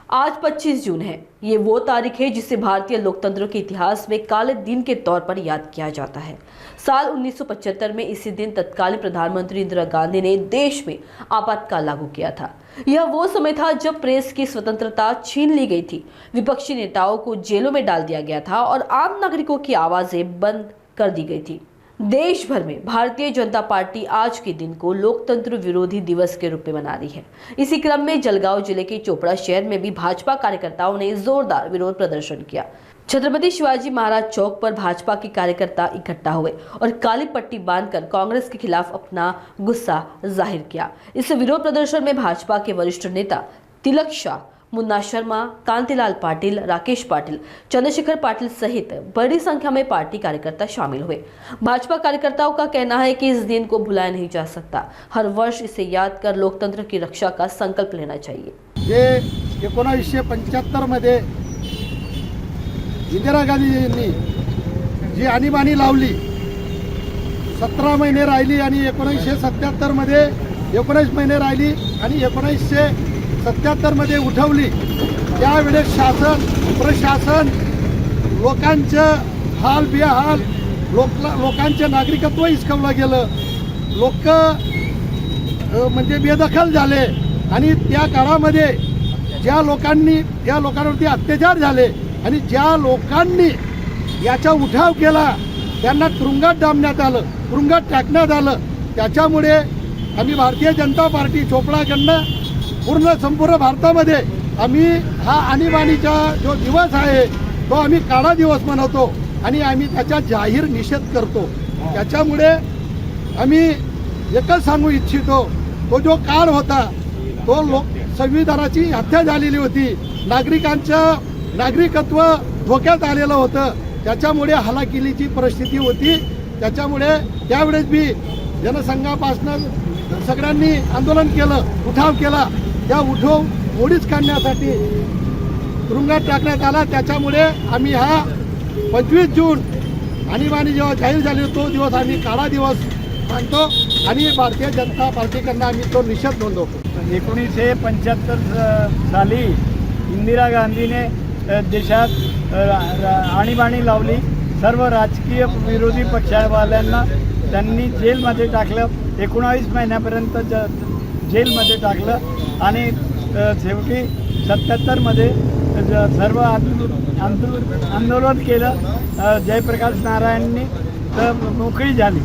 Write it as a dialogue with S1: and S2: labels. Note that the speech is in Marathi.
S1: आज 25 जून है। ये वो तारीख है जिसे भारतीय लोकतंत्र के इतिहास में काले दिन के तौर पर याद किया जाता है। साल 1975 में इसी दिन तत्कालीन प्रधानमंत्री इंदिरा गांधी ने देश में आपातकाल लागू किया था। यह वो समय था जब प्रेस की स्वतंत्रता छीन ली गई थी, विपक्षी नेताओं को जेलों में डाल दिया गया था और आम नागरिकों की आवाजें बंद कर दी गई थी। देश भर में भारतीय जनता पार्टी आज के दिन को लोकतंत्र विरोधी दिवस के रूप में मना रही है। इसी क्रम में जलगांव जिले के चोपड़ा शहर में भी भाजपा कार्यकर्ताओं ने जोरदार विरोध प्रदर्शन किया। छत्रपति शिवाजी महाराज चौक पर भाजपा के कार्यकर्ता इकट्ठा हुए और काली पट्टी बांधकर कांग्रेस के खिलाफ अपना गुस्सा जाहिर किया। इस विरोध प्रदर्शन में भाजपा के वरिष्ठ नेता तिलक शाह, मुन्ना शर्मा, कांतिलाल पाटिल, राकेश पाटिल, चंद्रशेखर पाटिल सहित बड़ी संख्या में पार्टी कार्यकर्ता शामिल हुए। भाजपा कार्यकर्ताओं का कहना है कि इस दिन को भुलाया नहीं जा सकता। हर वर्ष इसे याद कर लोकतंत्र की रक्षा का संकल्प लेना चाहिए।
S2: जे 1975 मध्ये इंदिरा गांधींनी जी आणीबाणी लावली, 17 महिने राहिली आणि 1977 मध्ये 19 महिने राहिली आणि 1977 मध्ये उठवली। त्यावेळेस शासन प्रशासन लोकांचं हाल बेहाल, लोकांचे नागरिकत्व हिसकावलं गेलं, लोक म्हणजे बेदखल झाले आणि त्या काळामध्ये ज्या लोकांवरती अत्याचार झाले आणि ज्या लोकांनी याचा उठाव केला त्यांना तुरुंगात डांबण्यात आलं, तुरुंगात टाकण्यात आलं। त्याच्यामुळे आम्ही भारतीय जनता पार्टी चोपडाकडनं संपूर्ण भारतामध्ये आम्ही हा आणीबाणीचा जो दिवस आहे तो आम्ही काळा दिवस मनवतो आणि आम्ही त्याचा जाहीर निषेध करतो। त्याच्यामुळे आम्ही एकच सांगू इच्छितो, तो जो काळ होता तो संविधानाची हत्या झालेली होती, नागरिकत्व धोक्यात आलेलं होतं, त्याच्यामुळे हलाखीची परिस्थिती होती। त्याच्यामुळे त्यावेळेस बी जनसंघापासून सगळ्यांनी आंदोलन केलं, उठाव केला। त्या उठाव मोडीच काढण्यासाठी तुरुंगात टाकण्यात आला। त्याच्यामुळे आम्ही हा 25 जून आणीबाणी जेव्हा जाहीर झाली तो दिवस आम्ही काळा दिवस मानतो आणि भारतीय जनता पार्टीकडनं आम्ही तो निषेध नोंदवतो।
S3: 1975 साली इंदिरा गांधीने देशात आणीबाणी लावली। सर्व राजकीय विरोधी पक्षवाल्यांना त्यांनी जेलमध्ये टाकलं, 19 महिन्यापर्यंत जेलमध्ये टाकलं आणि शेवटी 77 मध्ये सर्व आंदोलन केलं। जयप्रकाश नारायणनी तर मोकळी झाली।